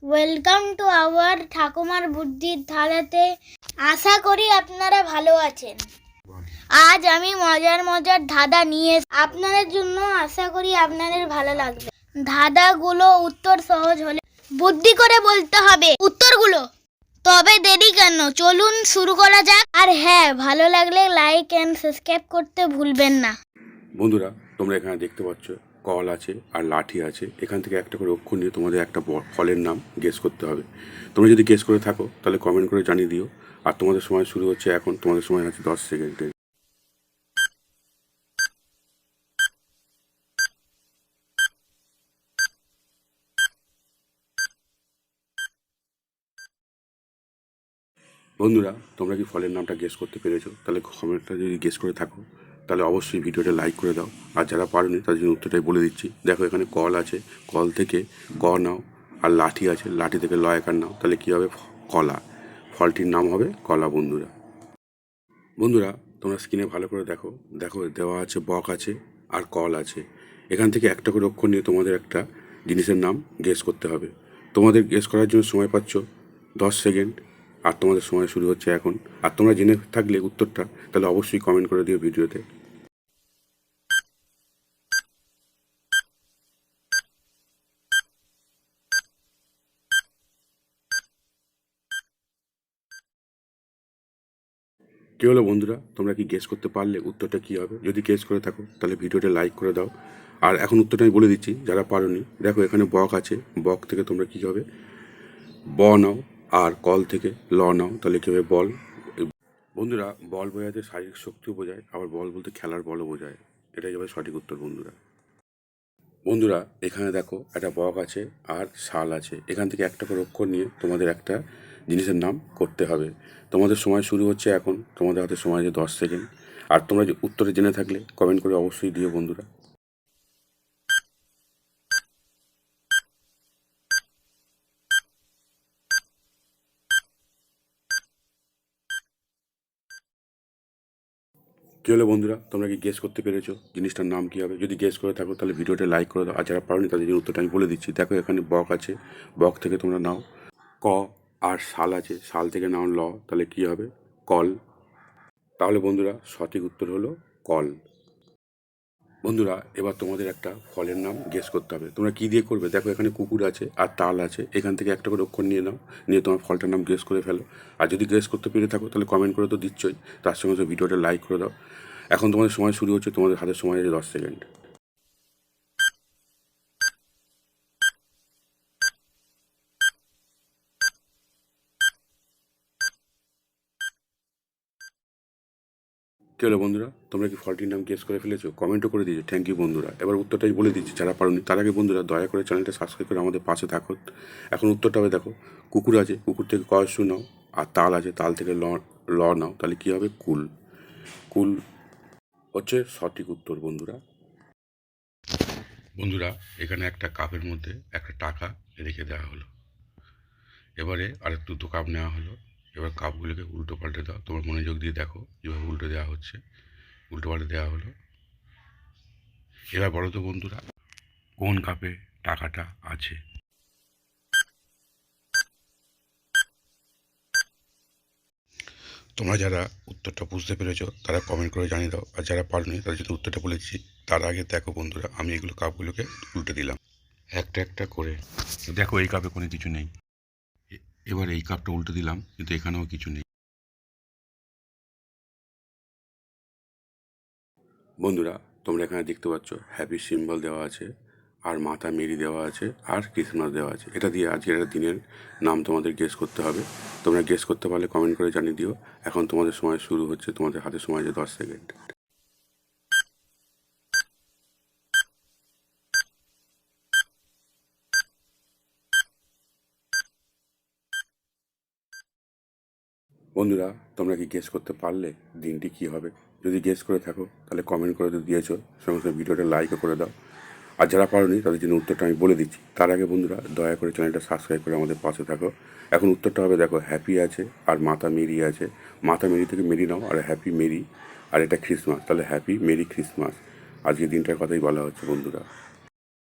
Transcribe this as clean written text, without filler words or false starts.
Welcome to our ঠাকুমার বুদ্ধির থালাতে। আশা করি আপনারা ভালো আছেন। আজ আমি মজার মজার ধাঁধা নিয়ে আপনাদের জন্য, আশা করি আপনাদের ভালো লাগবে। ধাঁধাগুলো উত্তর সহজ হলে বুদ্ধি করে বলতে হবে উত্তরগুলো। তবে দেরি কেন, চলুন শুরু করা যাক। আর হ্যাঁ, ভালো লাগলে লাইক অ্যান্ড সাবস্ক্রাইব করতে ভুলবেন না। বন্ধুরা, তোমরা এখানে দেখতে পাচ্ছ কল আছে আর লাঠি আছে। এখান থেকে একটা করে অক্ষর নিয়ে তোমাদের একটা ফলের নাম গেস করতে হবে। তোমরা যদি গেস করে থাকো তাহলে কমেন্ট করে জানিয়ে দিও। আর তোমাদের সময় শুরু হচ্ছে এখন। তোমাদের সময় আছে 10 সেকেন্ডে। বন্ধুরা, তোমরা কি ফলের নামটা গেস করতে পেরেছো? তাহলে কমেন্টটা যদি গেস করে থাকো তাহলে অবশ্যই ভিডিওটা লাইক করে দাও। আর যারা পারোনি তাদের জন্য উত্তরটাই বলে দিচ্ছি। দেখো, এখানে কল আছে, কল থেকে ক নাও। আর লাঠি আছে, লাঠি থেকে লয়কার নাও। তাহলে কী হবে? কলা। ফলটির নাম হবে কলা। বন্ধুরা বন্ধুরা তোমরা স্ক্রিনে ভালো করে দেখো। দেখো, দেওয়া আছে বক আছে আর কল আছে। এখান থেকে একটা করে অক্ষর নিয়ে তোমাদের একটা জিনিসের নাম গেস করতে হবে। তোমাদের গেস করার জন্য সময় পাচ্ছ 10 সেকেন্ড। আর তোমাদের সময় শুরু হচ্ছে এখন। আর তোমরা জেনে থাকলে উত্তরটা তাহলে অবশ্যই কমেন্ট করে দিও ভিডিওতে। কী হলো বন্ধুরা, তোমরা কি গেস করতে পারলে উত্তরটা কী হবে? যদি গেস করে থাকো তাহলে ভিডিওটা লাইক করে দাও। আর এখন উত্তরটা আমি বলে দিচ্ছি যারা পারোনি। দেখো, এখানে বক আছে, বক থেকে তোমরা কী হবে? ব নাও। আর কল থেকে ল নাও। তাহলে কী হবে? বল। বন্ধুরা, বল বোঝাতে শারীরিক শক্তিও বোঝায়, আবার বল বলতে খেলার বলও বোঝায়। এটাই হবে সঠিক উত্তর। বন্ধুরা এখানে দেখো একটা বক আছে আর শাল আছে। এখান থেকে একটা করে অক্ষর নিয়ে তোমাদের একটা জিনিসের নাম করতে হবে। তোমাদের সময় শুরু হচ্ছে এখন। তোমাদের হাতে সময় আছে 10 সেকেন্ড। আর তোমরা যে উত্তরে জেনে থাকলে কমেন্ট করে অবশ্যই দিও বন্ধুরা। কী হলো বন্ধুরা, তোমরা কি গেস করতে পেরেছো জিনিসটার নাম কী হবে? যদি গেস করে থাকো তাহলে ভিডিওটা লাইক করে দাও। আর যারা পারোনি তাদের জন্য উত্তরটা আমি বলে দিচ্ছি। দেখো, এখানে বক আছে, বক থেকে তোমরা নাও ক। আর শাল আছে, শাল থেকে নাও ল। তাহলে কী হবে? কল। তাহলে বন্ধুরা সঠিক উত্তর হলো কল। বন্ধুরা এবার তোমাদের একটা ফলের নাম গেস করতে হবে। তোমরা কী দিয়ে করবে? দেখো, এখানে কুকুর আছে আর তাল আছে। এখান থেকে একটা করে অক্ষর নিয়ে নাও, নিয়ে তোমার ফলটার নাম গেস করে ফেলো। আর যদি গেস করতে পেরে থাকো তাহলে কমেন্ট করে তো দিচ্ছই, তার সঙ্গে সঙ্গে ভিডিওটা লাইক করে দাও। এখন তোমাদের সময় শুরু হচ্ছে। তোমাদের হাতের সময় আছে 10 সেকেন্ড। কী হলো বন্ধুরা, তোমরা কি ফলটির নাম গেস করে ফেলেছো? কমেন্টও করে দিয়েছো, থ্যাংক ইউ বন্ধুরা। এবার উত্তরটাই বলে দিচ্ছি যারা পারোনি। তার আগে বন্ধুরা দয়া করে চ্যানেলটা সাবস্ক্রাইব করে আমাদের পাশে থাকো। এখন উত্তরটা হবে, দেখো, কুকুর আছে, কুকুর থেকে ক শু নাও। আর তাল আছে, তাল থেকে ল ল নাও। তাহলে কী হবে? কুল। কুল হচ্ছে সঠিক উত্তর বন্ধুরা। বন্ধুরা এখানে একটা কাপের মধ্যে একটা টাকা রেখে দেওয়া হলো। এবারে আরেকটু দুটো কাপ নেওয়া হলো। এবার কাপগুলোকে উল্টো পাল্টে দাও। তোমার মনোযোগ দিয়ে দেখো কীভাবে উল্টো দেওয়া হচ্ছে। উল্টো পাল্টে দেওয়া হলো। এবার বলো তো বন্ধুরা, কোন কাপে টাকাটা আছে? তোমরা যারা উত্তরটা বুঝতে পেরেছো তারা কমেন্ট করে জানিয়ে দাও। আর যারা পারোনি তাদের যদি উত্তরটা বলেছি, তার আগে দেখো বন্ধুরা, আমি এগুলো কাপগুলোকে উল্টে দিলাম একটা একটা করে। দেখো, এই কাপে কোনো কিছু নেই। এবার এই কাপটা উল্টে দিলাম, কিন্তু এখানেও কিছু নেই। বন্ধুরা তোমরা এখানে দেখতে পাচ্ছ হ্যাপি সিম্বল দেওয়া আছে, আর মাথা মেরি দেওয়া আছে, আর ক্রিসমাস দেওয়া আছে। এটা দিয়ে আজকের একটা দিনের নাম তোমাদের গেস করতে হবে। তোমরা গেস করতে পারলে কমেন্ট করে জানিয়ে দিও। এখন তোমাদের সময় শুরু হচ্ছে। তোমাদের হাতে সময় আছে 10 সেকেন্ড। বন্ধুরা তোমরা কি গেস করতে পারলে দিনটি কী হবে? যদি গেস করে থাকো তাহলে কমেন্ট করে তো দিয়েছো, সঙ্গে সঙ্গে ভিডিওটা লাইকও করে দাও। আর যারা পারোনি তাদের জন্য উত্তরটা আমি বলে দিচ্ছি। তার আগে বন্ধুরা দয়া করে চ্যানেলটা সাবস্ক্রাইব করে আমাদের পাশে থাকো। এখন উত্তরটা হবে, দেখো, হ্যাপি আছে আর মাথা মেরি আছে। মাথা মেরি থেকে মেরি নাও, আর হ্যাপি মেরি, আর এটা ক্রিসমাস। তাহলে হ্যাপি মেরি ক্রিসমাস। আজকের দিনটার কথাই বলা হচ্ছে বন্ধুরা।